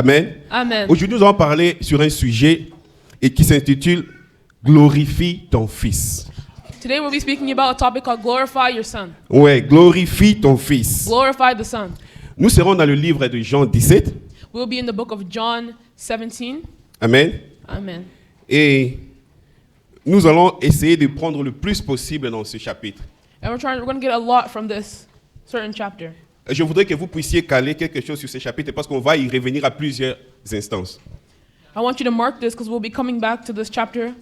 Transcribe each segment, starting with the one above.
Amen. Amen. Aujourd'hui, nous allons parler sur un sujet qui s'intitule « Glorifie ton Fils ». Today we'll be speaking about a topic called glorify your son. Ouais, glorifie ton Fils. Glorify the son. Nous serons dans le livre de Jean 17. We'll be in the book of John 17. Amen. Amen. Et nous allons essayer de prendre le plus possible dans ce chapitre. And we're going to get a lot from this certain chapter. Je voudrais que vous puissiez caler quelque chose sur ce chapitre parce qu'on va y revenir à plusieurs instances. I want you to mark this because we'll be coming back to this chapter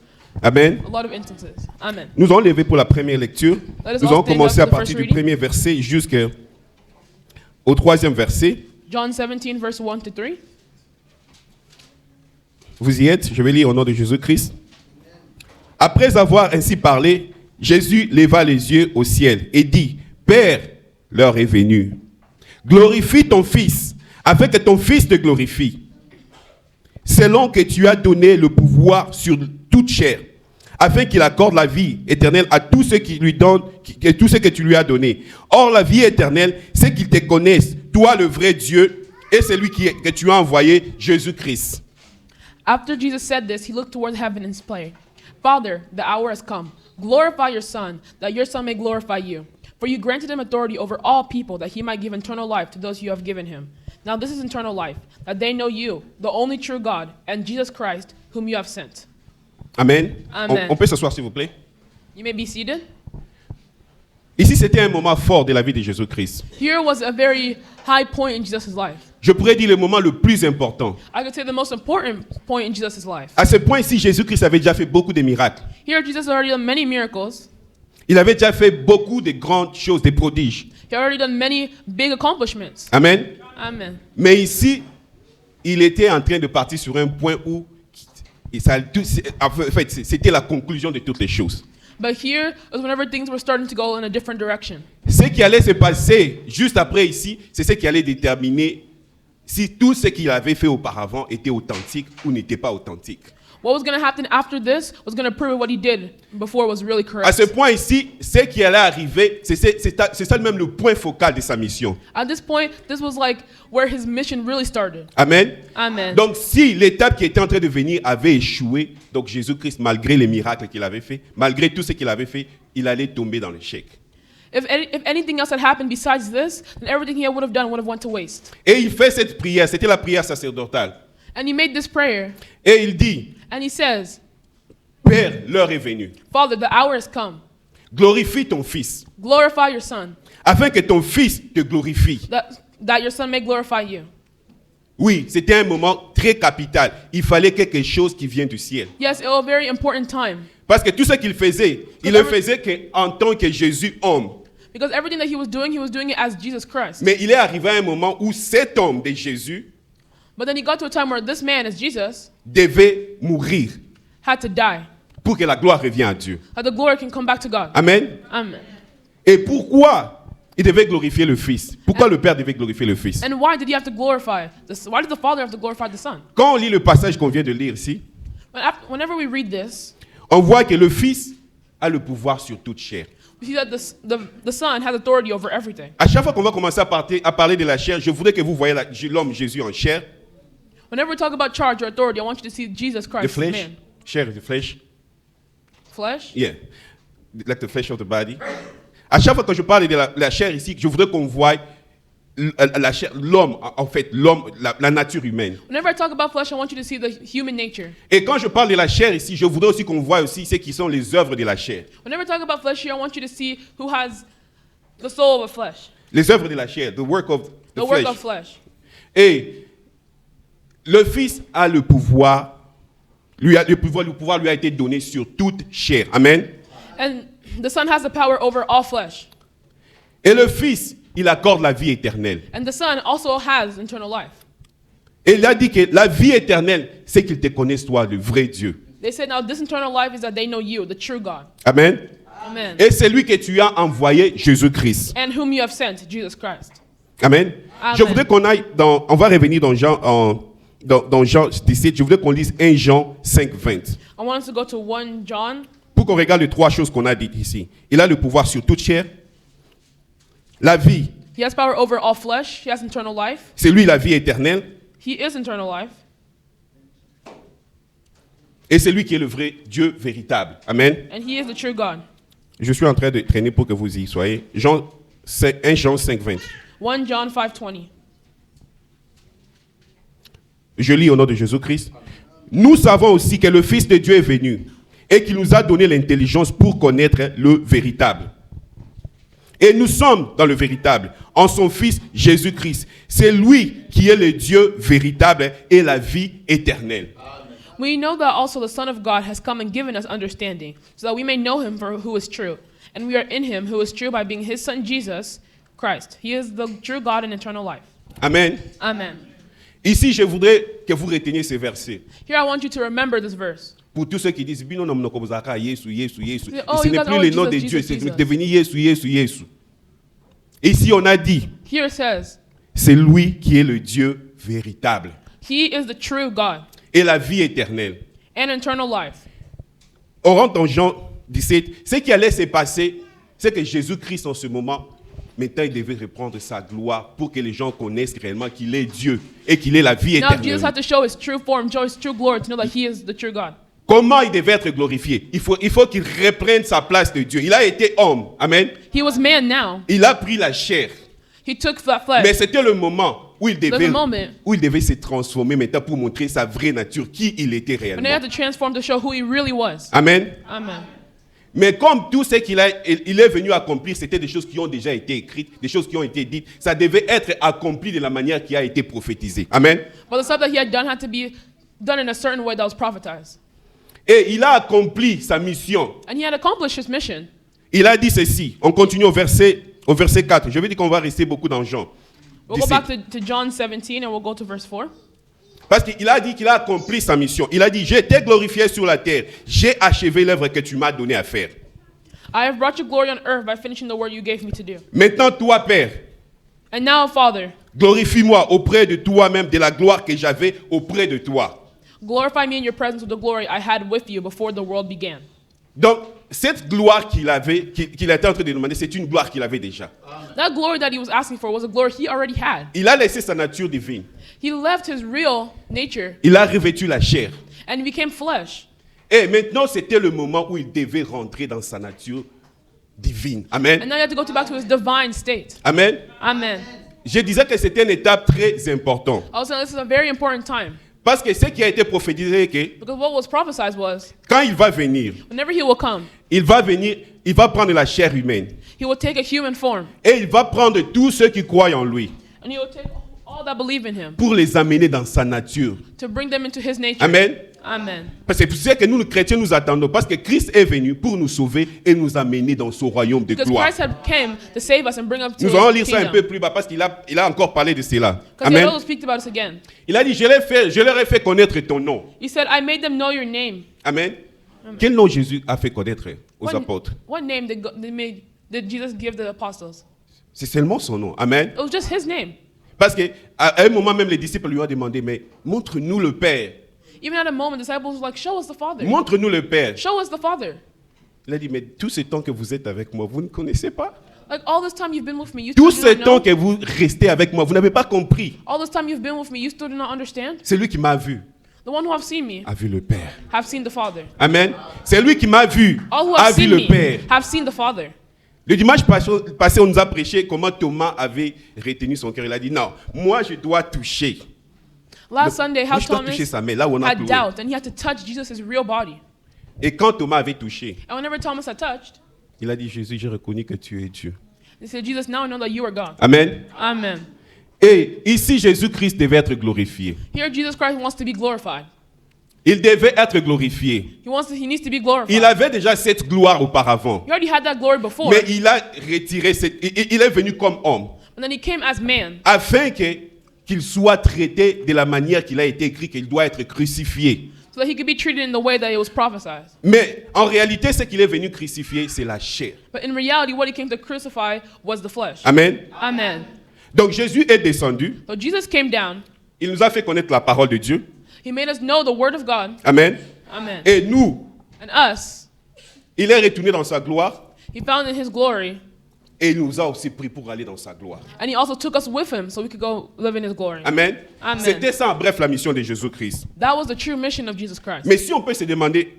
Amen. a lot of instances. Amen. Nous allons lever pour la première lecture. Let us Nous all allons stand commencer up à to the partir first du reading. premier verset jusqu'au troisième verset. John 17, verse 1 to 3. Vous y êtes? Je vais lire au nom de Jésus-Christ. Après avoir ainsi parlé, Jésus leva les yeux au ciel et dit, « Père, l'heure est venue. Glorifie ton Fils, afin que ton Fils te glorifie. Selon que tu as donné le pouvoir sur toute chair, afin qu'il accorde la vie éternelle à tous ceux qui lui donnent, tout ce que tu lui as donné. Or, la vie éternelle, c'est qu'ils te connaissent, toi le vrai Dieu, et celui que tu as envoyé, Jésus-Christ. » After Jesus said this, he looked toward heaven and prayed, Father, the hour has come. Glorify your Son, that your Son may glorify you. For you granted him authority over all people, that he might give eternal life to those you have given him. Now this is eternal life, that they know you, the only true God, and Jesus Christ, whom you have sent. Amen. Amen. On peut s'asseoir, s'il vous plaît. You may be seated. Ici, c'était un moment fort de la vie de Jésus-Christ. Here was a very high point in Jesus' life. Je pourrais dire le moment le plus important. I could say the most important point in Jesus' life. À ce point-ci, Jésus-Christ avait déjà fait beaucoup de miracles. Here, Jesus had already done many miracles. Il avait déjà fait beaucoup de grandes choses, des prodiges. He had already done many big accomplishments. Amen. Amen. Mais ici, il était en train de partir sur un point où en fait, c'était la conclusion de toutes les choses. But here is whenever things were starting to go in a different direction. Ce qui allait se passer juste après ici, c'est ce qui allait déterminer si tout ce qu'il avait fait auparavant était authentique ou n'était pas authentique. What was going to happen after this was going to prove what he did before was really correct. À ce point ici, ce qui allait arriver, c'est ça même le point focal de sa mission. At this point, this was like where his mission really started. Amen. Amen. Donc si l'étape qui était en train de venir avait échoué, donc Jésus-Christ, malgré les miracles qu'il avait fait, malgré tout ce qu'il avait fait, il allait tomber dans l'échec. If anything else had happened besides this, then everything he would have done would have went to waste. Et il fait cette prière, c'était la prière sacerdotale. And he made this prayer, Et il dit, and he says, Père, l'heure est venue. Father, the hour has come. Glorifie ton Fils, Glorify your Son, afin que ton Fils te glorifie. that your Son may glorify you. Oui, c'était un moment très capital. Il fallait quelque chose qui vienne du ciel. Yes, it was a very important time. Parce que tout ce qu'il faisait, il le faisait en tant que Jésus homme. Because everything that he was doing it as Jesus Christ. Mais il est arrivé à un moment où cet homme de Jésus But then he got to a time where this man, as Jesus, devait mourir had to die, pour que la gloire revienne à Dieu. that the glory can come back to God. Amen. Amen. Et pourquoi il devait glorifier le Fils? Pourquoi le Père devait glorifier le Fils? And why did he have to glorify this? Why did the Father have to glorify the Son? Quand on lit le passage qu'on vient de lire ici, Whenever we read this, on voit que le Fils a le pouvoir sur toute chair. we see that the Son has authority over everything. À chaque fois qu'on va commencer à parler de la chair, je voudrais que vous voyez l'homme Jésus en chair. Whenever we talk about charge or authority, I want you to see Jesus The Christ, flesh. man. Chair is the flesh. Flesh? Yeah. Like the flesh of the body. À chaque fois que je parle de la chair ici, je voudrais qu'on voie la chair, l'homme, en fait, l'homme, la nature humaine. Whenever I talk about flesh, I want you to see the human nature. Et quand je parle de la chair ici, je voudrais aussi qu'on voie aussi ce qui sont les œuvres de la chair. Whenever I talk about flesh here, I want you to see who has the soul of flesh. Les œuvres de la chair, the work of the Work flesh. of flesh. Et le Fils a le pouvoir, le pouvoir lui a été donné sur toute chair. Amen. And the Son has the power over all flesh. Et le Fils, il accorde la vie éternelle. And the Son also has eternal life. Et il a dit que la vie éternelle, c'est qu'ils te connaissent toi, le vrai Dieu. They said, now this eternal life is that they know you, the true God. Amen. Amen. Et c'est lui que tu as envoyé, Jésus-Christ. And whom you have sent, Jesus Christ. Amen. Amen. Je voudrais qu'on aille on va revenir dans Jean 17, je voudrais qu'on lise 1 Jean 5, 20. I want us to go to 1 John. Pour qu'on regarde les trois choses qu'on a dites ici. Il a le pouvoir sur toute chair, la vie, He has power over all flesh. He has eternal life. c'est lui la vie éternelle. He is eternal life. Et c'est lui qui est le vrai Dieu véritable. Amen. And he is the true God. Je suis en train de traîner pour que vous y soyez. 1 Jean 5, 20. 1 John 5:20. Je lis au nom de Jésus-Christ. Nous savons aussi que le Fils de Dieu est venu et qu'il nous a donné l'intelligence pour connaître le véritable. Et nous sommes dans le véritable, en son Fils Jésus-Christ. C'est lui qui est le Dieu véritable et la vie éternelle. We know that also the Son of God has come and given us understanding, so that we may know him for who is true. And we are in him who is true by being his Son Jesus Christ. He is the true God and eternal life. Amen. Amen. Ici, je voudrais que vous reteniez ces versets. Here I want you to remember this verse. Pour tous ceux qui disent, Bino nom no kobozaka, Yesu, Yesu, Yesu. Oh, Ce you n'est guys plus are le nom Jesus, de Dieu, Jesus, c'est Jesus. devenu Yesu, Yesu, Yesu. Ici, on a dit, Here it says, c'est lui qui est le Dieu véritable he is the true God et la vie éternelle. and eternal life. On rentre dans Jean 17. Ce qui allait se passer, c'est que Jésus-Christ, en ce moment, maintenant, il devait reprendre sa gloire pour que les gens connaissent réellement qu'il est Dieu et qu'il est la vie Now Jesus éternelle. had to show his true form, show his true glory to know that he is the true God. Comment il devait être glorifié? Il faut qu'il reprenne sa place de Dieu. Il a été homme. Amen. He was man now. Il a pris la chair. He took that flesh. Mais c'était le moment où il There's a moment devait se transformer maintenant pour montrer sa vraie nature, qui il était when they réellement. had to transform to show who he really was. Amen. Amen. Mais comme tout ce qu'il est venu accomplir, c'était des choses qui ont déjà été écrites, des choses qui ont été dites, ça devait être accompli de la manière qui a été prophétisée. Amen. But the stuff that he had to be done in a certain way that was prophetized. Et il a accompli sa mission. And he had accomplished his mission. Il a dit ceci. On continue au verset 4. Je veux dire qu'on va rester beaucoup dans Jean. We'll go 17. back to John 17 and we'll go to verse 4. Parce qu'il a dit qu'il a accompli sa mission. Il a dit, j'ai été glorifié sur la terre. J'ai achevé l'œuvre que tu m'as donné à faire. I have brought you glory on earth by finishing the work you gave me to do. Maintenant, toi, Père, And now, Father, glorifie-moi auprès de toi-même de la gloire que j'avais auprès de toi. glorify me in your presence with the glory I had with you before the world began. Donc, cette gloire qu'il était en train de demander, c'est une gloire qu'il avait déjà. That glory that he was asking for was a glory he already had. Il a laissé sa nature divine. He left his real nature Il a revêtu la chair. and became flesh. Et maintenant, c'était le moment où il devait rentrer dans sa nature divine. Amen. And now he had to go back to his divine state. Amen. Amen. Je disais que c'était une étape très importante. I was saying this is a very important time Parce que ce qui a été prophétisé, que because what was prophesied was quand il va venir, whenever he will come, il va prendre la chair humaine. he will take a human form Et il va prendre tous ceux qui croient en lui and he will take all that believe in him pour les amener dans sa nature. to bring them into his nature. Amen. Amen. Parce que c'est pour ça que nous, les chrétiens, nous attendons. Parce que Christ est venu pour nous sauver et nous amener dans son royaume de Because gloire. Christ had came to save us and bring us to Nous allons his lire ça un kingdom. peu plus bas parce qu'il a encore parlé de cela. Because he Amen. also speaks about us again. Il a dit, je leur ai fait connaître ton nom. He said, I made them know your name. Amen. Quel nom Jésus a fait connaître aux apôtres? What name did Jesus give the apostles? C'est seulement son nom. Amen. It was just his name. Parce qu'à un moment même, les disciples lui ont demandé, mais montre-nous le Père. Even at a moment, the disciples were like, show us the Father. Montre-nous le Père. Show us the Father. Il a dit, mais tout ce temps que vous êtes avec moi, vous ne connaissez pas? Like all this time you've been with me, you Tout still ce do not temps know? que vous restez avec moi, vous n'avez pas compris. All this time you've been with me, you still do not understand? C'est lui qui m'a vu, The one who have seen me a vu le Père. have seen the Father. Amen. C'est lui qui m'a vu, All who a have vu seen le me Père. have seen the Father. Le dimanche passé, on nous a prêché comment Thomas avait retenu son cœur. Il a dit, non, moi je dois toucher. Last Sunday, how Moi, je dois Thomas toucher sa main, là où on a had cloué. doubt and he had to touch Jesus' real body. Et quand Thomas avait touché, And whenever Thomas had touched, il a dit, Jésus, j'ai reconnu que tu es Dieu. he said, Jesus, now I know that you are God. Amen. Amen. Et ici, Jésus-Christ devait être glorifié. Here, Jesus Christ wants to be glorified. Il devait être glorifié. He needs to be glorified. Il avait déjà cette gloire auparavant. He already had that glory before. Mais il a retiré il est venu comme homme. And then he came as man Afin qu'il soit traité de la manière qu'il a été écrit qu'il doit être crucifié. so that he could be treated in the way that it was prophesied. Mais en réalité, ce qu'il est venu crucifier, c'est la chair. But in reality, what he came to crucify was the flesh. Amen. Amen. Donc Jésus est descendu. So Jesus came down. Il nous a fait connaître la parole de Dieu. He made us know the word of God. Amen. Amen. Et nous, And us, il est retourné dans sa gloire. he found in his glory Et il nous a aussi pris pour aller dans sa gloire. And he also took us with him so we could go live in his glory. Amen. Amen. C'était ça en bref la mission de Jésus-Christ. That was the true mission of Jesus Christ. Mais si on peut se demander,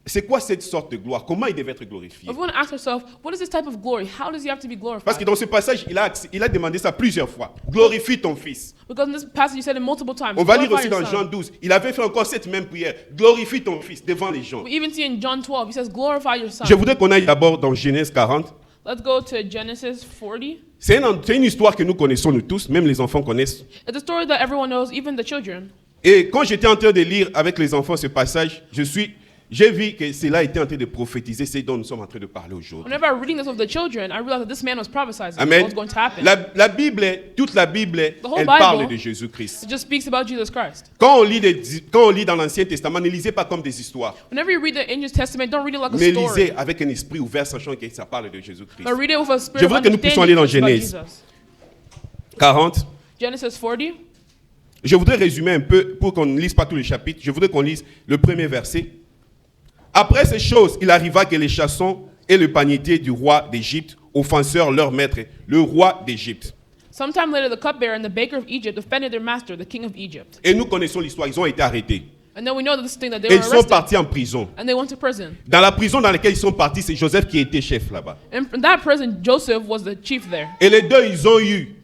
c'est quoi cette sorte de gloire? Comment il devait être glorifié? If we want to ask ourselves, what is this type of glory? How does he have to be Parce que glorified? dans ce passage, il a demandé ça plusieurs fois. Glorifie ton fils. Because in this passage he said it multiple times. On va lire glorify aussi your dans son. Jean 12. Il avait fait encore cette même prière. Glorifie ton fils devant les gens. We even see in John 12, he says, glorify your son. Je voudrais qu'on aille d'abord dans Genèse 40. Let's go to Genesis 40. C'est une histoire que nous connaissons nous tous, même les enfants connaissent. It's a story that everyone knows, even the children. Et quand j'étais en train de lire avec les enfants ce passage, j'ai vu que cela était en train de prophétiser ce dont nous sommes en train de parler aujourd'hui. Whenever I'm reading this with the children, I realized that this man was prophesying Amen. what was going to happen. La Bible, toute la Bible, whole elle Bible- parle de Jésus-Christ. It just speaks about Jesus Christ. Quand on lit dans l'Ancien Testament, ne lisez pas comme des histoires, Whenever you read the New Testament, don't read it like a mais story. lisez avec un esprit ouvert, sachant que ça parle de Jésus-Christ. But read it with a spirit Je of voudrais que nous puissions aller understanding dans about Genèse. Jesus. 40. Genesis 40. Je voudrais résumer un peu, pour qu'on ne lise pas tous les chapitres, je voudrais qu'on lise le premier verset. Après ces choses, il arriva que les chassons et le panetier du roi d'Égypte offensèrent leur maître, le roi d'Égypte. Sometime later, the cupbearer and the baker of Egypt offended their master, the king of Egypt. Et nous connaissons l'histoire, ils ont été arrêtés. And then we know that this thing that they Et were ils sont arrested partis en prison. and they went to prison. Dans la prison dans laquelle ils sont partis, c'est Joseph qui était chef là-bas. And in that prison, Joseph was the chief there. Et les deux, ils ont eu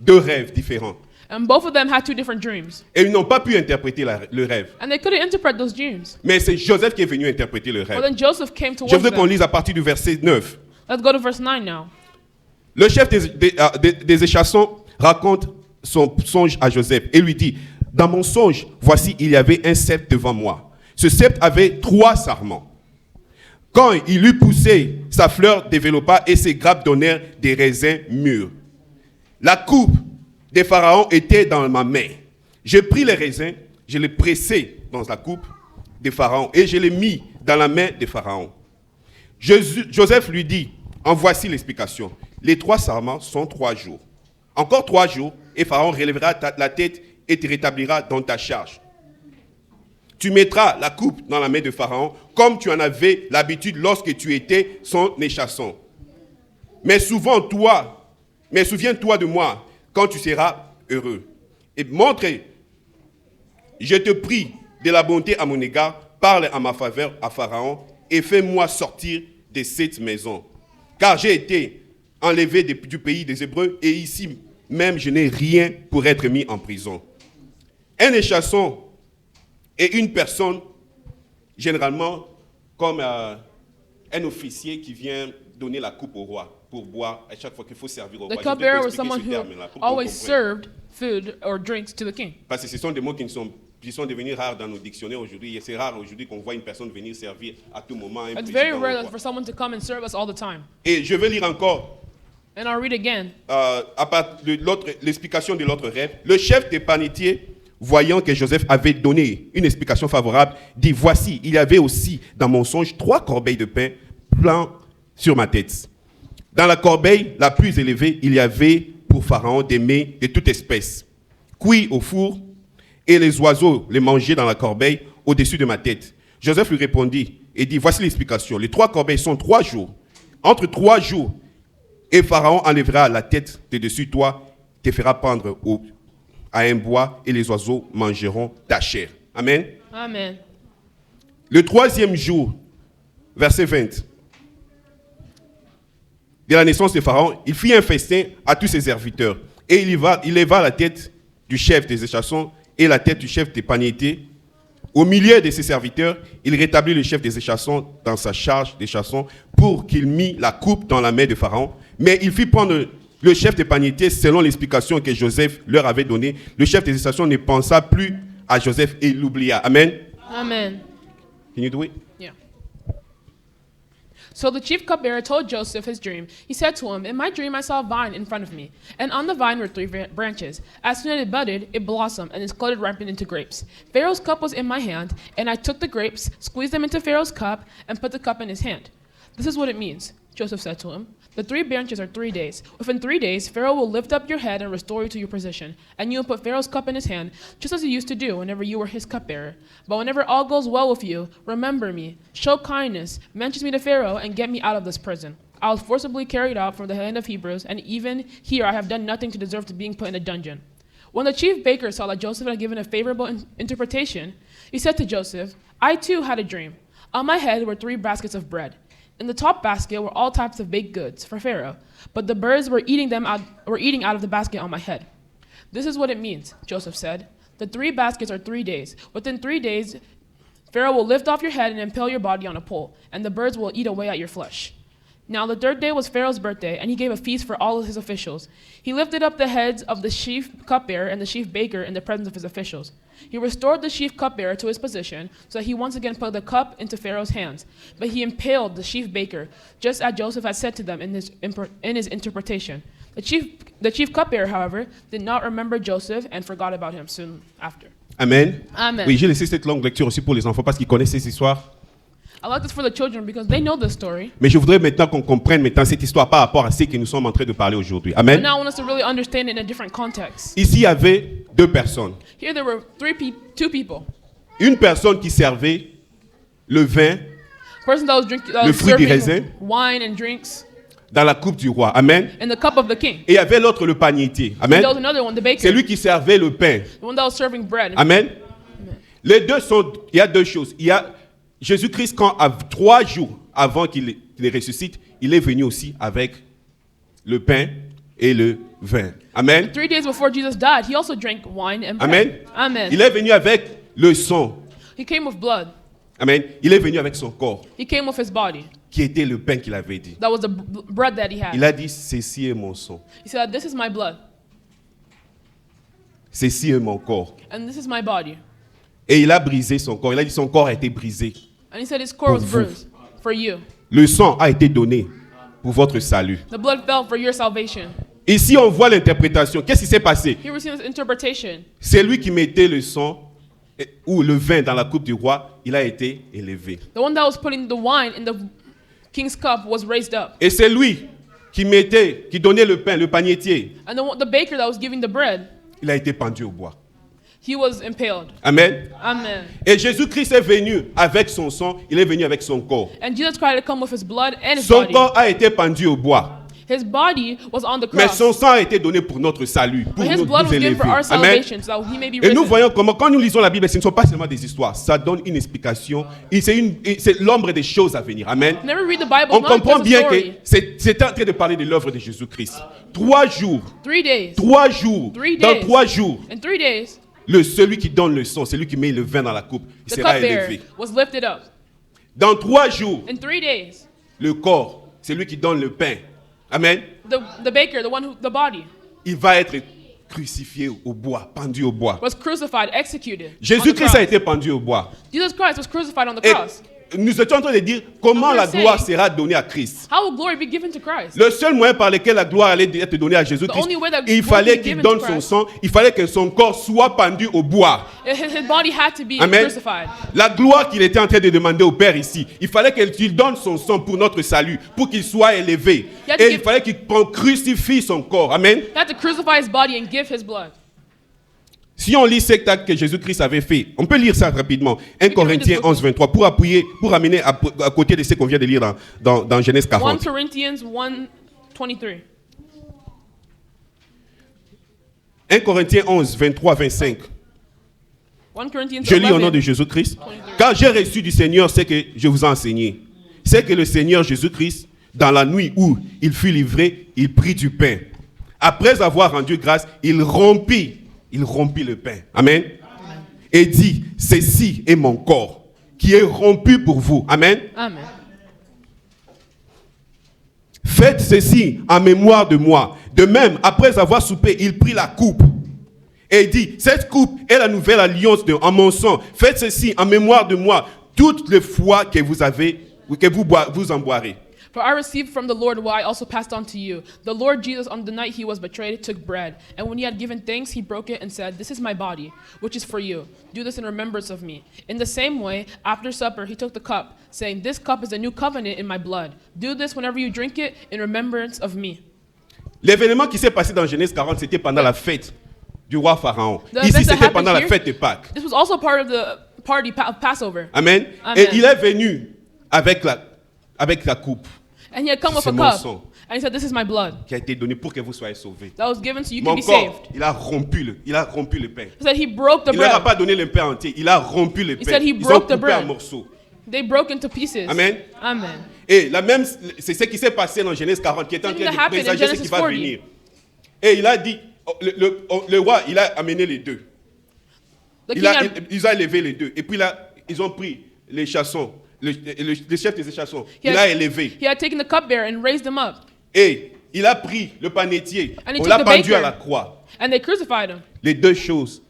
deux rêves différents. And both of them had two different dreams. Et ils n'ont pas pu interpréter le rêve. And they couldn't interpret those dreams. Mais c'est Joseph qui est venu interpréter le Well, rêve. then Joseph came Je towards voudrais qu'on them. lise à partir du verset 9. Let's go to verse 9 now. Le chef des échassons raconte son songe à Joseph et lui dit, dans mon songe, voici, il y avait un sceptre devant moi. Ce sceptre avait 3 sarments. Quand il eut poussé, sa fleur développa et ses grappes donnèrent des raisins mûrs. La coupe des pharaons était dans ma main. J'ai pris les raisins, je les pressai dans la coupe des pharaons et je les mis dans la main des pharaons. Joseph lui dit, en voici l'explication. Les 3 sarments sont 3 jours. Encore 3 jours, et Pharaon relèvera la tête et te rétablira dans ta charge. Tu mettras la coupe dans la main de Pharaon, comme tu en avais l'habitude lorsque tu étais son échasson. Mais souviens-toi de moi quand tu seras heureux. Et montre, je te prie de la bonté à mon égard, parle à ma faveur à Pharaon et fais-moi sortir de cette maison. Car j'ai été enlevé du pays des Hébreux et ici même je n'ai rien pour être mis en prison. Un échasson est une personne, généralement comme un officier qui vient donner la coupe au roi pour boire à chaque fois qu'il faut servir au The roi. Je vais cupbearer was expliquer someone ce who terme-là pour qu'on always comprenne. served food or drinks to the king. Parce que ce sont des mots qui sont devenus rares dans nos dictionnaires aujourd'hui. Et c'est rare aujourd'hui qu'on voit une personne venir servir à tout moment. Un It's very président ou rare quoi. for someone to come and serve us all the time. Et je vais lire encore And I'll read again. à part l'explication de l'autre rêve. Le chef des panetiers, voyant que Joseph avait donné une explication favorable, dit, voici, il y avait aussi dans mon songe 3 corbeilles de pain plein sur ma tête. Dans la corbeille la plus élevée, il y avait pour Pharaon des mets de toute espèce, cuits au four, et les oiseaux les mangeaient dans la corbeille au-dessus de ma tête. Joseph lui répondit et dit, voici l'explication. Les 3 corbeilles sont 3 jours. Entre 3 jours, et Pharaon enlèvera la tête de dessus toi, te fera pendre à un bois, et les oiseaux mangeront ta chair. Amen. Amen. Le 3e jour, verset 20, de la naissance de Pharaon, il fit un festin à tous ses serviteurs. Et il leva la tête du chef des échassons et la tête du chef des panetiers. Au milieu de ses serviteurs, il rétablit le chef des échassons dans sa charge d'échasson pour qu'il mît la coupe dans la main de Pharaon. Mais il fit prendre le chef des panetiers selon l'explication que Joseph leur avait donnée. Le chef des échassons ne pensa plus à Joseph et l'oublia. Amen. Amen. Can you do it? Yeah. So the chief cupbearer told Joseph his dream. He said to him, in my dream I saw a vine in front of me, and on the vine were 3 branches. As soon as it budded, it blossomed, and its cloud ripened into grapes. Pharaoh's cup was in my hand, and I took the grapes, squeezed them into Pharaoh's cup, and put the cup in his hand. This is what it means, Joseph said to him. The 3 branches are 3 days. Within 3 days, Pharaoh will lift up your head and restore you to your position, and you will put Pharaoh's cup in his hand, just as you used to do whenever you were his cupbearer. But whenever all goes well with you, remember me, show kindness, mention me to Pharaoh, and get me out of this prison. I was forcibly carried out from the hand of Hebrews, and even here I have done nothing to deserve to being put in a dungeon. When the chief baker saw that Joseph had given a favorable interpretation, he said to Joseph, I too had a dream. On my head were 3 baskets of bread. In the top basket were all types of baked goods for Pharaoh, but the birds were eating out of the basket on my head. This is what it means, Joseph said. The 3 baskets are 3 days. Within 3 days, Pharaoh will lift off your head and impale your body on a pole, and the birds will eat away at your flesh. Now the 3rd day was Pharaoh's birthday, and he gave a feast for all of his officials. He lifted up the heads of the chief cupbearer and the chief baker in the presence of his officials. He restored the chief cupbearer to his position, so that he once again put the cup into Pharaoh's hands. But he impaled the chief baker, just as Joseph had said to them in his interpretation. The chief cupbearer, however, did not remember Joseph and forgot about him soon after. Amen. Amen. Oui, j'ai laissé cette longue lecture aussi pour les enfants parce qu'ils connaissent ces histoires. I like this for the children because they know the story. Mais je voudrais maintenant qu'on comprenne maintenant cette histoire par rapport à ce que nous sommes en train de parler aujourd'hui. But Amen. now I want us to really understand it in a different context. Ici, il y avait 2 personnes. Here there were 2 people. Une personne qui servait le vin Person that was drinking, Le fruit du raisin. wine and drinks dans la coupe du roi. Amen. in the cup of the king. Et il y avait l'autre, le panetier. Amen. There was another one, the baker, C'est lui qui servait le pain. the one that was serving bread. Amen. Les deux sont, il y a 2 choses. Il y a Jésus-Christ, quand 3 jours avant qu'il ressuscite, il est venu aussi avec le pain et le vin. Amen. 3 days before Jesus died, he also drank wine and bread. Amen. Amen. Il est venu avec le sang. He came with blood. Amen. Il est venu avec son corps, He came with his body. qui était le pain qu'il avait dit. That was the bread that he had. Il a dit, ceci est mon sang, He said, this is my blood, ceci est mon corps. and this is my body. Et il a brisé son corps. Il a dit, son corps a été brisé. And he said his core was Pour vous. bruised for you. Le sang a été donné pour votre salut. The blood fell for your salvation. Ici, on voit l'interprétation. Qu'est-ce qui s'est passé? Here we see this interpretation. C'est lui qui mettait le sang ou le vin dans la coupe du roi. Il a été élevé. The one that was putting the wine in the king's cup was raised up. Et c'est lui qui donnait le pain, le panetier. And the baker that was giving the bread, Il a été pendu au bois. he was impaled. Amen. Amen. Et Jésus-Christ est venu avec son sang, il est venu avec son corps. And Jesus Christ had come with his blood and his Son body. corps a été pendu au bois. His body was on the Mais cross. son sang a été donné pour notre salut, pour But his nous blood was given élever. for our Amen. salvation, so that he may be Et nous risen. voyons comment, quand nous lisons la Bible, ce ne sont pas seulement des histoires, ça donne une explication, et c'est l'ombre des choses à venir. Amen. Whenever we read the Bible, On it's not comprend just a bien que story. c'est en train de parler de l'œuvre de Jésus-Christ. 3 jours, 3 days. 3 jours, 3 dans days. 3 jours, In 3 days, celui qui donne le sang, celui qui met le vin dans la coupe, il the sera cupbearer élevé. was lifted up. Dans 3 jours, In 3 days, le corps, celui qui donne le pain, amen, the baker, the body, il va être crucifié au bois, pendu au bois. was crucified, executed. on the Jésus-Christ cross. a été pendu au bois. Jesus Christ was crucified on the Et cross. nous étions en train de dire comment I'm la gonna gloire say- sera donnée à Christ. How will glory be given to Christ? Le seul moyen par lequel la gloire allait être donnée à The Jésus-Christ, only way that il glory fallait would be qu'il given donne to son Christ. sang, il fallait que son corps soit pendu au bois. His body had to be Amen. crucified. La gloire qu'il était en train de demander au Père ici, il fallait qu'il donne son sang pour notre salut, pour qu'il soit élevé. He had to Et give- il fallait qu'il crucifie son corps. Amen. He had to crucify his body and give his blood. Si on lit cet acte que Jésus-Christ avait fait, on peut lire ça rapidement. 1 can read Corinthiens this book. 11, 23, pour appuyer, pour amener à côté de ce qu'on vient de lire dans Genèse 1 40. Corinthians 1:23. 1 Corinthiens 11, 23, 25. 1 Corinthians Je lis au nom 11. de Jésus-Christ. Car j'ai reçu du Seigneur ce que je vous ai enseigné. C'est que le Seigneur Jésus-Christ, dans la nuit où il fut livré, il prit du pain. Après avoir rendu grâce, il rompit le pain. Amen. Et dit, ceci est mon corps qui est rompu pour vous. Amen. Amen. Faites ceci en mémoire de moi. De même, après avoir soupé, il prit la coupe. Et il dit, cette coupe est la nouvelle alliance en mon sang. Faites ceci en mémoire de moi toutes les fois que vous en boirez. For I received from the Lord what I also passed on to you. The Lord Jesus, on the night he was betrayed, took bread. And when he had given thanks, he broke it and said, this is my body, which is for you. Do this in remembrance of me. In the same way, after supper, he took the cup, saying, this cup is a new covenant in my blood. Do this whenever you drink it in remembrance of me. L'événement qui s'est passé dans Genèse 40, c'était pendant la fête du roi Pharaon. The Ici, event that c'était pendant la happened fête de Pâques. This was also part of the party of Passover. Amen. Amen. Et il est venu avec la coupe. And he had come with C'est a mon cup. sang And he said, this is my blood. qui a été donné pour que vous soyez sauvés. That was given so you Mon can be corps, saved. il a rompu le pain. He said he broke the Il ne leur a bread. pas donné le pain entier, il a rompu le He pain. said he Ils ont broke the coupé en bread. morceaux. They broke into pieces. Amen. Amen. Et la même, c'est ce qui s'est passé dans Genèse 40, qui est en Same train thing de that happened in présager ce Genesis qui va 40. venir. Et il a dit, le roi, il a amené les deux. The king had, Ils ont élevé les deux. Et puis là, ils ont pris les chassons, le chef des chassons. He Il had- a élevé. he had taken the cupbearer and raised him up. Et il a pris le panetier. And he On took l'a the pendu baker. à la croix. And they crucified him. Les deux choses,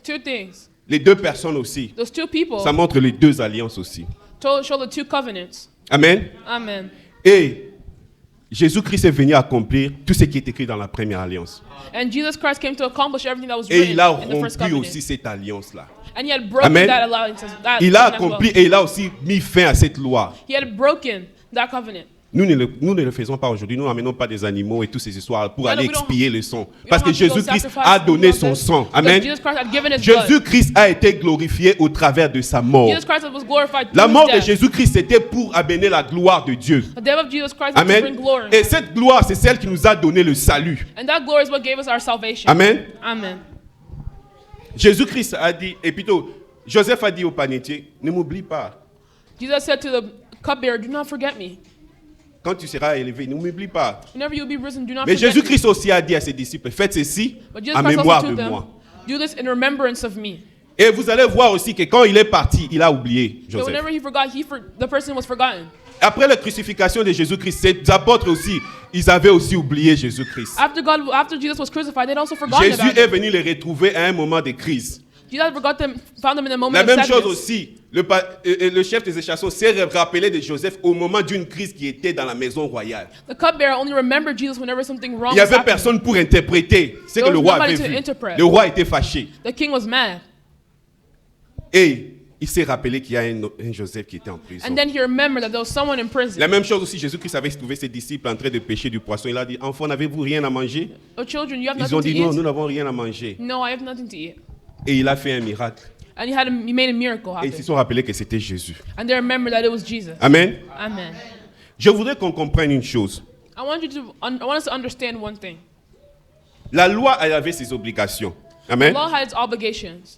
Two things. les deux personnes aussi. Those two people Ça montre les deux alliances aussi. show the two covenants. Amen. Amen. Et Jésus-Christ est venu accomplir tout ce qui est écrit dans la première alliance. And Jesus Christ came to accomplish everything that was Et written il a in the first rompu covenant. aussi cette alliance-là. And he had broken Amen. that alliance. Il a covenant as accompli well. et il a aussi mis fin à cette loi. He had broken that covenant. Nous ne le faisons pas aujourd'hui. Nous n'amenons pas des animaux et toutes ces histoires pour No, aller we don't- expier le sang. We Parce don't que have to go Jésus-Christ sacrifice a and donné do all son this. sang. Because Amen. Jesus Christ had given his blood. Jésus-Christ a été glorifié au travers de sa mort. Jesus Christ was glorified La through mort his de death. Jésus-Christ, c'était pour amener la gloire de Dieu. The death of Jesus Christ was to bring Amen. glory. Et cette gloire, c'est celle qui nous a donné le salut. And that glory is what gave us our salvation. Amen. Amen. Jésus-Christ a dit, et plutôt, Joseph a dit au panetier, ne m'oublie pas. Jesus said to the cupbearer, do not forget me. Quand tu seras élevé, ne m'oublie pas. Whenever you be risen, do not Mais forget me. Jésus-Christ aussi a dit à ses disciples, faites ceci But Jesus en Christ mémoire also de told them, moi. do this in remembrance of me. Et vous allez voir aussi que quand il est parti, il a oublié So Joseph. whenever he forgot, the person was forgotten. Après la crucifixion de Jésus-Christ, ses apôtres aussi, ils avaient aussi oublié Jésus-Christ. After Jesus was crucified, they'd also forgotten Jésus about est him. venu les retrouver à un moment de crise. Jesus found them in a moment La of même chose sadness. aussi, le chef des échassons s'est rappelé de Joseph au moment d'une crise qui était dans la maison royale. The cupbearer only remembered Jesus whenever something wrong Il n'y was avait happening. personne pour interpréter ce que There le was roi nobody avait to vu. interpret. Le roi était fâché. The king was mad. Et il s'est rappelé qu'il y a un Joseph qui était en prison. And then he remembered that there was someone in prison. La même chose aussi, Jésus-Christ avait trouvé ses disciples en train de pêcher du poisson. Il a dit, enfants, n'avez-vous rien à manger? Oh, children, you have Ils nothing ont to dit, non, eat? nous n'avons rien à manger. No, I have nothing to eat. Et il a fait un miracle. And he made a miracle Et ils se happen. sont rappelés que c'était Jésus. And they remembered that it was Jesus. Amen. Amen. Je voudrais qu'on comprenne une chose. I want us to understand one thing. La loi elle avait ses obligations. The Amen. law had its obligations.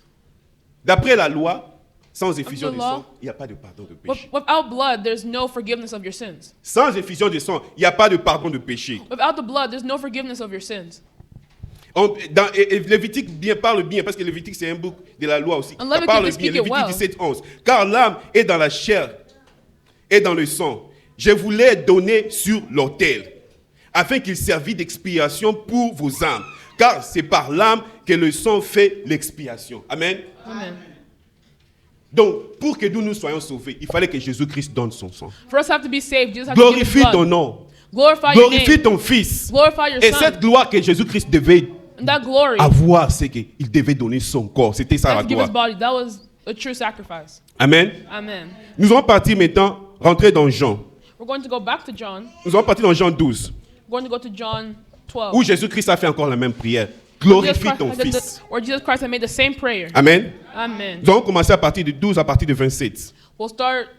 D'après la loi, sans effusion Of the de law, sang, il n'y a pas de pardon de péché. Without blood, there's no forgiveness of your sins. Sans effusion de sang, il n'y a pas de pardon de péché. Without the blood, there's no forgiveness of your sins. Et Lévitique parle bien, parce que Lévitique c'est un bouc de la loi aussi. And Ça Leviticus, parle they bien, speak it Lévitique well. 17, 11. Car l'âme est dans la chair et dans le sang. Je vous l'ai donné sur l'autel, afin qu'il servît d'expiation pour vos âmes. Car c'est par l'âme que le sang fait l'expiation. Amen. Amen. Donc, pour que nous soyons sauvés, il fallait que Jésus-Christ donne son sang. For us to have to be saved, Jesus has to give his Glorifie ton blood. nom. Glorify your Glorifie name. ton Fils. Glorify your Et son. cette gloire que Jésus-Christ devait And that glory, avoir, c'est qu'il devait donner son corps. C'était ça he la has to give his gloire. body. That was a true sacrifice. Amen. Amen. Nous allons partir maintenant, rentrer dans Jean. We're going to go back to John. Nous allons partir dans Jean 12, We're going to go to John 12. où Jésus-Christ a fait encore la même prière. Jesus Glorifie Christ ton had done Fils. where Jesus Christ had made the same prayer. Amen. Amen. Nous allons commencer à partir de 12 à partir de 27. We'll start.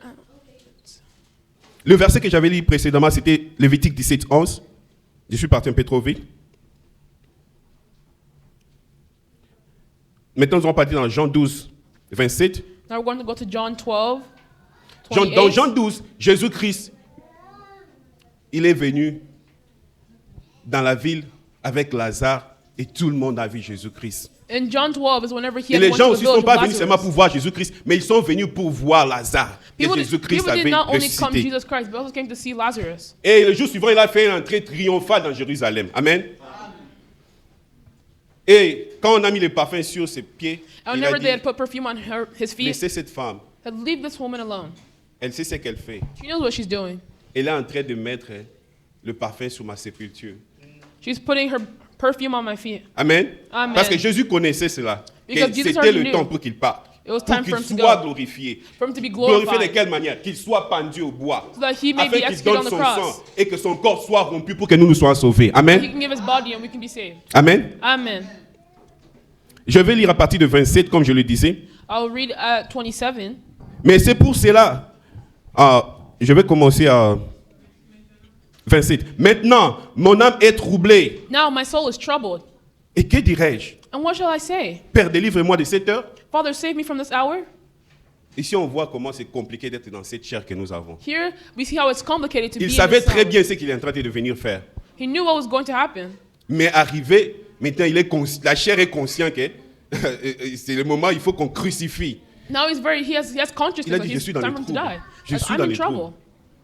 Le verset que j'avais lu précédemment, c'était Lévitique 17, 11. Je suis parti un peu trop vite. Maintenant, nous allons partir dans Jean 12, 27. Now we're going to go to John 12. Dans 28. Jean 12, Jésus-Christ, il est venu dans la ville avec Lazare et tout le monde a vu Jésus-Christ. In John 12 is whenever he Et had les went gens to the aussi ne sont village pas with venus seulement Lazarus. pour voir Jésus-Christ, mais ils sont venus pour voir Lazare que People Jésus-Christ did avait not only come to ressuscité. Jesus Christ, but also came to see Lazarus. Et le jour suivant, il a fait une entrée triomphale dans Jérusalem. Amen. Et quand on a mis le parfum sur ses pieds, And il a whenever they dit, had put perfume on his feet, laissez cette femme, said, leave this woman alone. elle sait ce qu'elle fait. She knows what she's doing. Elle est en train de mettre le parfum sur ma sépulture. She's putting her perfume on my feet. Amen. Amen. Parce que Jésus connaissait cela. Que Because Jesus c'était already le knew. temps pour qu'il parte. It was Pour time qu'il for him to soit go. glorifié. For him to be Glorifié de glorified. quelle manière? Qu'il soit pendu au bois. So that he may Afin be qu'il executed donne on the son cross. sang et que son corps soit rompu pour que nous nous soyons sauvés. He Amen. can give his body and we can be saved. Amen. Amen. Je vais lire à partir de 27, comme je le disais. I'll read at 27. Mais c'est pour cela. Je vais commencer à 27. Maintenant, mon âme est troublée. Now my soul is troubled. Et que dirais-je? And what shall I say? Père, délivre-moi de cette heure. Father, save me from this hour. Ici, on voit comment c'est compliqué d'être dans cette chair que nous avons. Here, we see how it's complicated to be Il in savait this très hour. bien ce qu'il est en train de venir faire. He knew what was going to happen. Mais arrivé, maintenant, la chair est consciente que c'est le moment où il faut qu'on crucifie. Now he has consciousness Il a that dit, je he's suis dans time les for him to troubles. die. Je suis I'm dans in les troubles. trouble.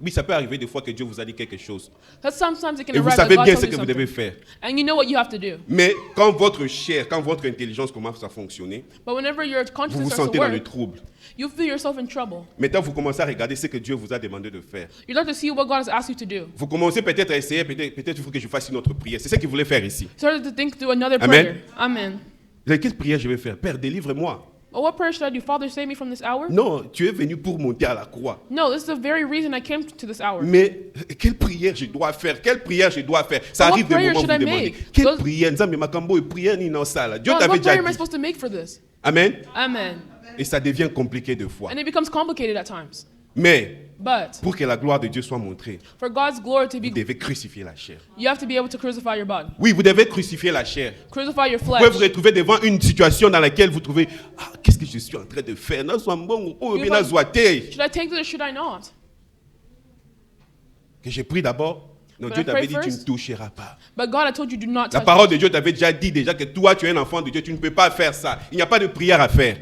Oui, ça peut arriver des fois que Dieu vous a dit quelque chose. That sometimes it can Et vous arrive savez that God bien tells ce you que vous something. devez faire. And you know what you have to do. Mais quand votre chair, quand votre intelligence commence à fonctionner, But whenever your vous consciousness vous starts to sentez dans le work, trouble. you feel yourself in trouble. Maintenant, vous commencez à regarder ce que Dieu vous a demandé de faire. You start to see what God has asked you to do. Vous commencez peut-être à essayer, peut-être il faut que je fasse une autre prière. C'est ce qu'il voulait faire ici. You started to think through another Amen. prayer. Amen. Quelle prière je vais faire? Père, délivre-moi. Oh, what prayer should I do? Father, save me from this hour? Non, tu es venu pour monter à la croix. No, this is the very reason I came to this hour. Mais quelle prière je dois faire? Quelle prière je dois faire? Ça But what arrive des prayer moments où vous should I demandez. make? Quelle Those- prière? Nzambe makambo et prière ni non ça là. Dieu God, t'avait what déjà prayer am I dit. supposed to make for this? Amen. Amen. Et ça devient compliqué de fois. And it becomes complicated at times. Mais But pour que la gloire de Dieu soit montrée, for God's glory to vous be, devez crucifier la chair. you have to be able to crucify your body. Oui, vous devez crucifier la chair. Crucify your Vous pouvez vous flesh. retrouver devant une situation dans laquelle vous trouvez qu'est-ce que je suis en train de faire? Should I take this or should I not? Que j'ai pris d'abord. Non, But Dieu I t'avait pray dit tu ne first. toucheras pas. But God, I told you, do not La touch parole it. de Dieu t'avait déjà dit que toi tu es un enfant de Dieu, tu ne peux pas faire ça. Il n'y a pas de prière à faire.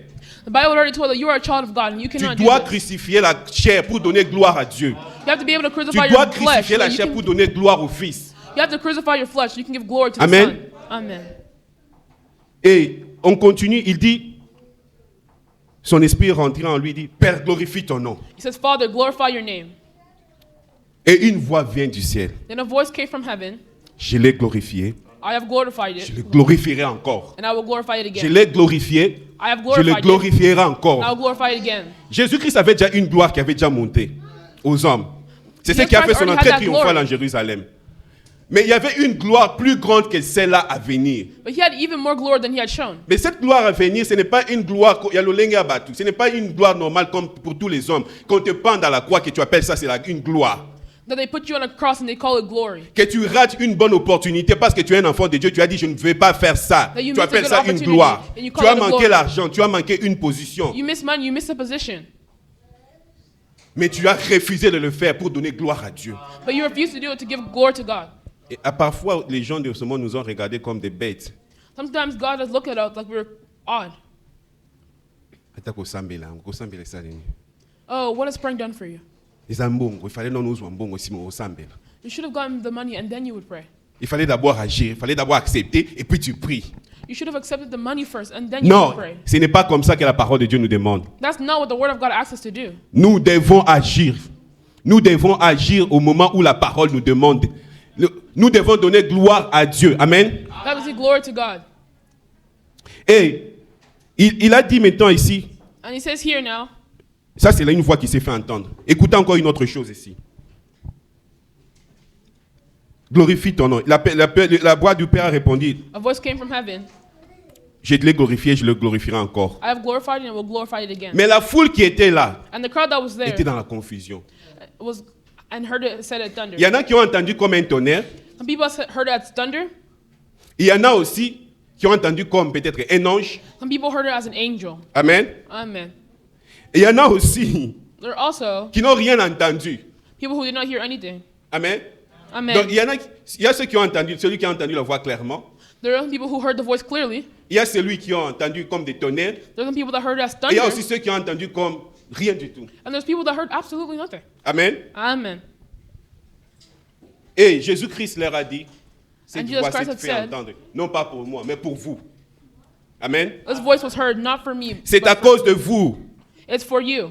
The Bible already told that you are a child of God and you Tu cannot dois do this. crucifier la chair pour donner gloire à Dieu. You have to be able to Tu crucify dois your flesh. crucifier So la you, chair can, pour donner gloire au Fils. you have to crucify your flesh so you can give glory to Amen. the Son. Amen. Et on continue, il dit, son esprit est rentré en lui, il dit, Père, glorifie ton nom. He says, Father, glorify your name. Et une voix vient du ciel. Then a voice came from heaven. Je l'ai glorifié, I have glorified je it, le glorifierai encore. and I will glorify it Je again. l'ai glorifié, I have je le glorified it, glorifierai and I will encore. glorify it again. Jésus-Christ avait déjà une gloire qui avait déjà monté aux hommes. C'est ce Jesus qui a fait Christ son already entrée had that triomphale glory. en Jérusalem. Mais il y avait une gloire plus grande que celle-là à venir. But he had even more glory than he had shown. Mais cette gloire à venir, ce n'est pas une gloire, ce n'est pas une gloire normale comme pour tous les hommes. Qu'on te pende à la croix, que tu appelles ça, c'est une gloire. That they put you on a cross and they call it glory. Que tu rates une bonne opportunité parce que tu es un enfant de Dieu, tu as dit je ne vais pas faire ça. That you Tu missed a appelles good ça une opportunity gloire. and you Tu call as it a manqué glory. l'argent, tu as manqué une position. You miss money, you miss a position. Mais tu as refusé de le faire pour donner gloire à Dieu. But you refuse to do it to give glory to God. Et parfois, les gens de ce monde nous ont regardés comme des bêtes. Sometimes God has looked at us like we're odd. Oh, what has praying done for you? Il fallait non nous mbongo aussi au sambela. You should have gotten the money and then you would pray. Il fallait d'abord agir, il fallait d'abord accepter et puis tu pries. You should have accepted the money first and then you Non, would pray. ce n'est pas comme ça que la parole de Dieu nous demande. That's not what the Word of God asks us to do. Nous devons agir. Nous devons agir au moment où la parole nous demande. Nous devons donner gloire à Dieu. Amen. That is glory to God. Et il a dit maintenant ici, And he says here now, ça c'est là une voix qui s'est fait entendre. Écoutez encore une autre chose ici. Glorifie ton nom. La voix du Père a répondu, a voice came from heaven. je te l'ai glorifié, je le glorifierai encore. I have glorified it and will glorify it again. Mais la foule qui était là And the crowd that was there était dans la confusion. was and heard it said it thunder. Il y en a qui ont entendu comme un tonnerre. Some people heard it as thunder. Il y en a aussi qui ont entendu comme peut-être un ange. Some people heard it as an angel. Amen. Amen. Et il y en a aussi There are also qui n'ont rien entendu. people who did not hear anything. Amen. Amen. Donc il y a ceux qui ont entendu, celui qui a entendu la voix clairement. There are some people who heard the voice clearly. Il y a celui qui a entendu comme des tonnerres. There are some people that heard it as Et il thunder. y a aussi ceux qui ont entendu comme rien du tout. And there's people that heard absolutely nothing. Amen. Amen. Et Jésus-Christ leur a dit, cette And Jesus voix Christ s'est had fait said, entendre, non pas pour moi, mais pour vous. Amen. This voice was heard not for me. C'est but à cause de vous. It's for you.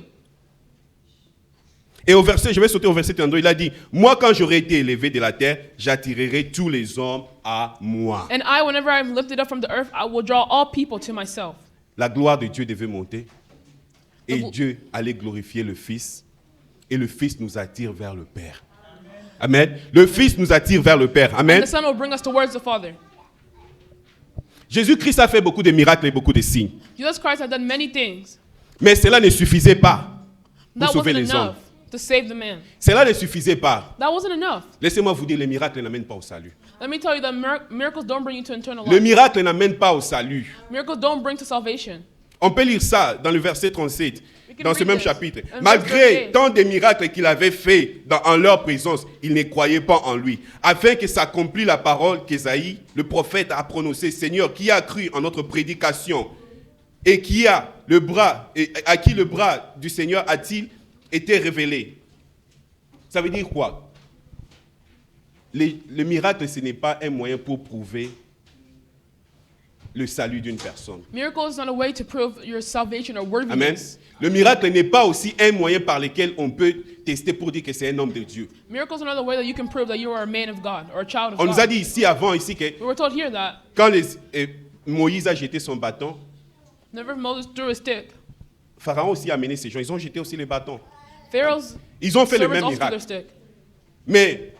Et au verset, je vais sauter au verset 32, il a dit, moi quand j'aurai été élevé de la terre, j'attirerai tous les hommes à moi. And I, whenever I'm lifted up from the earth, I will draw all people to myself. La gloire de Dieu devait monter. Et The gl- Dieu allait glorifier le Fils. Et le Fils nous attire vers le Père. Amen. Le Fils nous attire vers le Père. And Amen. the Son will bring us towards the Father. Jésus-Christ a fait beaucoup de miracles et beaucoup de signes. Jesus Christ had done many things. Mais cela ne suffisait pas pour That sauver wasn't les hommes. enough to save the man. Cela ne suffisait pas. That wasn't enough. Laissez-moi vous dire, les miracles n'amènent pas au salut. Let me tell you that miracles don't bring you to eternal Le life. miracle n'amène pas au salut. Miracles don't bring to salvation. On peut lire ça dans le verset 37, dans ce read même this. chapitre. In Malgré verse 38. tant de miracles qu'il avait faits en leur présence, ils ne croyaient pas en lui. Afin que s'accomplisse la parole qu'Ésaïe, le prophète, a prononcée. Seigneur, qui a cru en notre prédication et qui a le bras, et à qui le bras du Seigneur a-t-il été révélé? Ça veut dire quoi? Le miracle, ce n'est pas un moyen pour prouver le salut d'une personne. Miracle is not a way to prove your salvation or Amen. worthiness. Le miracle n'est pas aussi un moyen par lequel on peut tester pour dire que c'est un homme de Dieu. Miracles are not the way that you can prove that you are a man of God or a child of On nous a God. dit ici avant ici que We were told here that quand Moïse a jeté son bâton, whenever Moses threw a stick, Pharaon aussi a amené ses gens. Ils ont jeté aussi les bâtons. Pharaoh's Ils ont fait le servants même also threw their miracle. stick. Mais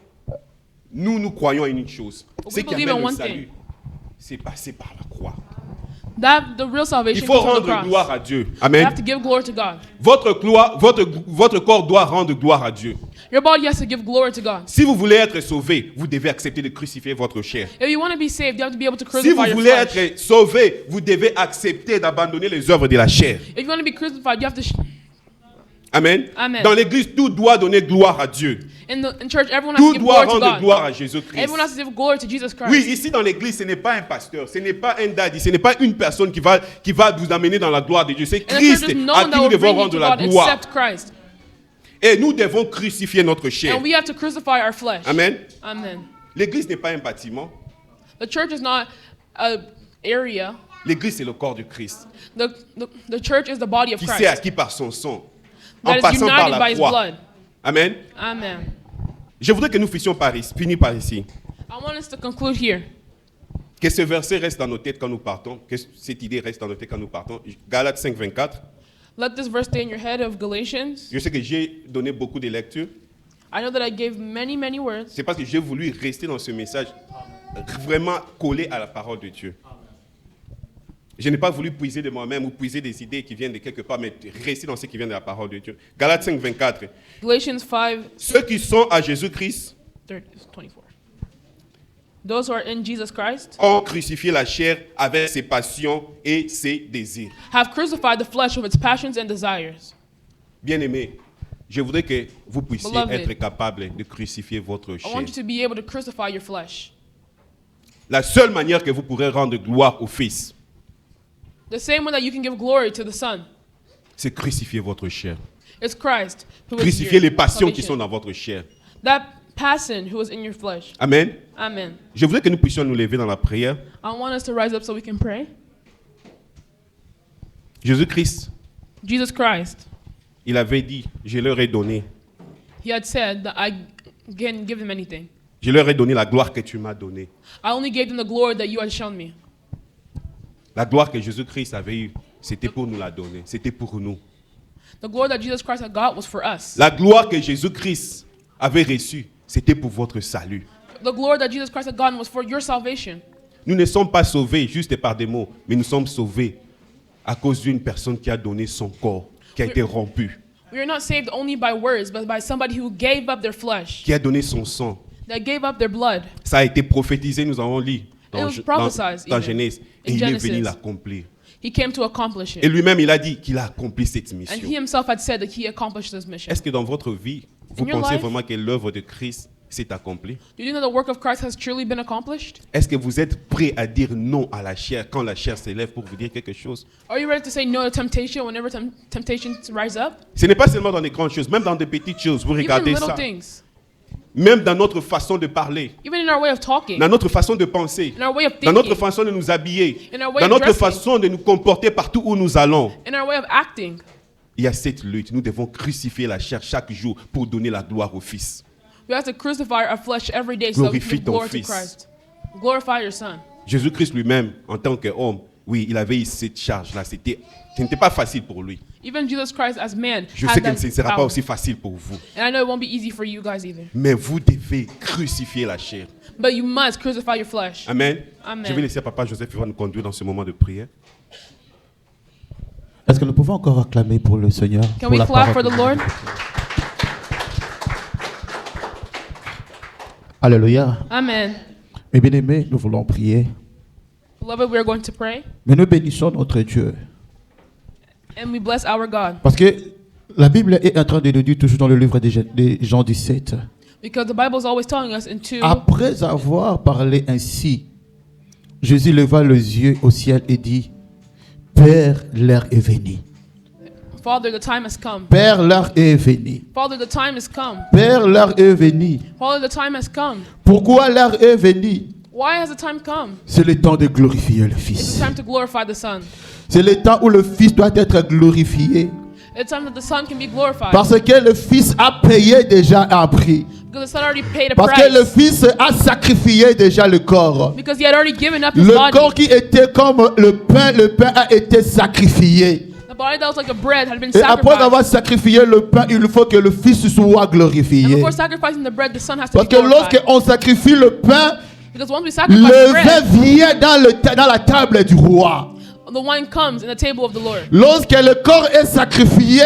nous croyons à une chose. Ce qui believe amène in le one salut, c'est passer par la croix. That the real salvation Il faut comes from the rendre cross. gloire à Dieu. You Amen. have to give glory to God. Votre corps doit rendre gloire à Dieu. Your body has to give glory to God. Si vous voulez être sauvé, vous devez accepter de crucifier votre chair. If you want to be saved, you have to be able to Si crucify vous your voulez flesh. être sauvé, vous devez accepter d'abandonner les œuvres de la chair. If you want to be crucified, you have to. Amen. Amen. Dans l'église, tout doit donner gloire à Dieu. In church, everyone has Tout to give doit glory to rendre God. gloire à Jésus-Christ. Everyone has to give glory to Jesus Christ. Oui, ici dans l'église, ce n'est pas un pasteur, ce n'est pas un daddy, ce n'est pas une personne qui va vous amener dans la gloire de Dieu. C'est And the church Christ is no à one qui that nous will devons bring you rendre to la God gloire. except Christ. Et nous devons crucifier notre chair. And we have to crucify our flesh. Amen. Amen. L'église n'est pas un bâtiment. The church is not an area. L'église, c'est le corps de Christ. The church is the body of Qui s'est Christ. acquis par son sang. That En is passant par united by la his croix. blood. Amen. Amen. Je voudrais que nous finir par ici. I want us to conclude here. Que ce verset reste dans nos têtes quand nous partons. Que cette idée reste dans nos têtes quand nous partons. Galates 5, 24. Let this verse stay in your head of Galatians. Je sais que j'ai donné beaucoup de lectures. I know that I gave many, many words. C'est parce que j'ai voulu rester dans ce message vraiment collé à la parole de Dieu. Je n'ai pas voulu puiser de moi-même ou puiser des idées qui viennent de quelque part, mais rester dans ce qui vient de la parole de Dieu. Galates 5, 24. Galatians 5, Ceux qui sont à Jésus-Christ 24. Those who are in Jesus Christ ont crucifié la chair avec ses passions et ses désirs. have crucified the flesh with its passions and desires. Bien-aimés, je voudrais que vous puissiez Beloved, être capables de crucifier votre I chair. want you to be able to crucify your flesh. La seule manière que vous pourrez rendre gloire au Fils, The same way that you can give glory to the Son c'est crucifier votre chair. is Christ, who is Crucifier les your passions qui sont salvation. dans votre chair. That passion who is in your flesh. Amen. Amen. Je voudrais que nous puissions nous lever dans la prière. I want us to rise up so we can pray. Jésus-Christ, Jesus Christ, il avait dit, je leur ai donné. he had said that I can give him anything. Je leur ai donné la gloire que tu m'as donnée. I only gave them the glory that you had shown me. La gloire que Jésus-Christ avait eue, c'était pour nous la donner. C'était pour nous. The glory that Jesus Christ had got was for us. La gloire que Jésus-Christ avait reçue, c'était pour votre salut. The glory that Jesus Christ had gotten was for your salvation. Nous ne sommes pas sauvés juste par des mots, mais nous sommes sauvés à cause d'une personne qui a donné son corps, qui a été rompu, We are not saved only by words, but by somebody who gave up their flesh, qui a donné son sang. that gave up their blood. Ça a été prophétisé, nous avons lu It was prophesied dans even Genèse, et in il est Genesis. venu l'accomplir. He came to accomplish Et it. lui-même, il a dit qu'il a accompli cette And mission. he himself had said that he accomplished this mission. Est-ce que dans votre vie, vous In your pensez life? vraiment que l'œuvre de Christ s'est accomplie? Do you know that the work of Christ has truly been accomplished? Est-ce que vous êtes prêt à dire non à la chair quand la chair s'élève pour vous dire quelque chose? Are you ready to say no to temptation whenever temptations rise up? Ce n'est pas seulement dans les grandes choses, même dans des petites choses. Vous Even regardez little ça. things. Même dans notre façon de parler, Even in our way of talking. dans notre façon de penser, In our way of dans notre thinking. façon de nous habiller, In our way dans of notre dressing. façon de nous comporter partout où nous allons. In our way of acting. Il y a cette lutte. Nous devons crucifier la chair chaque jour pour donner la gloire au Fils. We have to crucify our flesh every day so that we can Glorifie give ton glory to Fils. Christ. Glorify your Son. Jésus-Christ lui-même, en tant qu'homme, oui, il avait eu cette charge-là. Ce n'était pas facile pour lui. Even Jesus Christ as man Je had sais que that ce ne sera pas power. aussi facile pour vous. And I know it won't be easy for you guys either. Mais vous devez crucifier la chair. But you must crucify your flesh. Amen. Amen. Je vais laisser Papa Joseph il va nous conduire dans ce moment de prière. Est-ce que nous pouvons encore acclamer pour le Seigneur Can pour we la clap for parole the de Lord? Dieu? Alléluia. Amen. Mes bien-aimés, nous voulons prier. Beloved, we are going to pray Mais nous bénissons notre Dieu. and we bless our God. Parce que la Bible est en train de nous dire toujours dans le livre des Jean 17. Because the Bible is always telling us in 2, Après avoir parlé ainsi, Jésus leva les yeux au ciel et dit, Père, l'heure est venue. Father, the time has come. Père, l'heure est venue. Father, the time has come. Père, l'heure est venue. Father, the time has come. Pourquoi l'heure est venue? Why has the time come? C'est le temps de glorifier le It's the Fils. time to glorify the Son. C'est le temps où le Fils doit être glorifié. It's time that the Son can be glorified. Parce que le Fils a payé déjà un prix. Because the Son already paid a Parce que le price. Fils a sacrifié déjà le corps. Because he had already given up his Le body. corps qui était comme le pain a été sacrifié. The body that was like a bread had been Et après sacrificed. avoir sacrifié le pain, il faut que le Fils soit And glorifié. before sacrificing the bread, the Son has to Parce be que glorified. lorsqu'on sacrifie le pain, Because once we sacrifice le the vin bread, vient dans la table du roi. the wine comes in the table of the Lord. Lorsque le corps est sacrifié,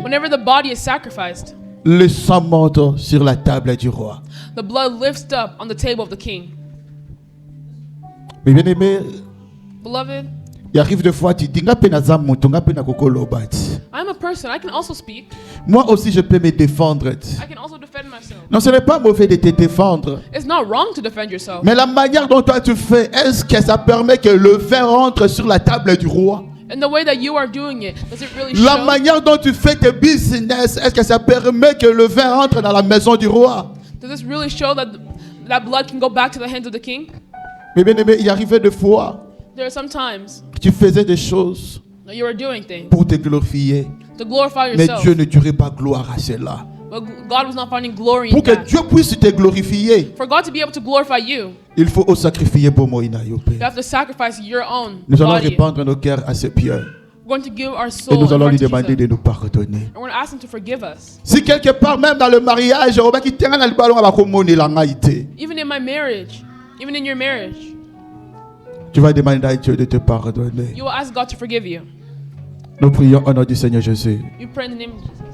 Whenever the body is sacrificed, le sang monte sur la table du roi. the blood lifts up on the table of the king. Mais bien aimé, Beloved, il arrive des fois tu dis nga pe naza moto nga pe nakokoloba ti. I'm a person. I can also speak. Moi aussi je peux me défendre. I can also defend myself. Non, ce n'est pas mauvais de te défendre. It's not wrong to defend yourself. Mais la manière dont toi tu fais, est-ce que ça permet que le vin rentre sur la table du roi? And the way that you are doing it, does it really La show? manière dont tu fais tes business, est-ce que ça permet que le vin rentre dans la maison du roi? Does this really show that that blood can go back to the hands of the king? Mais bien aimé, il arrivait des fois There are some times que tu faisais des choses that you are doing things pour te glorifier. to glorify Mais yourself, Dieu ne dirait pas gloire à cela. but God was not finding glory in Pour que that. Dieu puisse te glorifier, For God to be able to glorify you, il faut au sacrifier pour Moïna Yopé. you have to sacrifice your own Nous allons body. répandre nos cœurs à ses pieds. We're going to give our Et soul nous and allons heart lui to demander Jesus. de nous pardonner. And we're going to ask him to forgive us. Si quelque part, même dans le mariage, Even in my marriage, even in your marriage, tu vas demander à Dieu de te pardonner. you will ask God to forgive you. Nous prions au nom du Seigneur Jésus. You pray in the name of Jesus.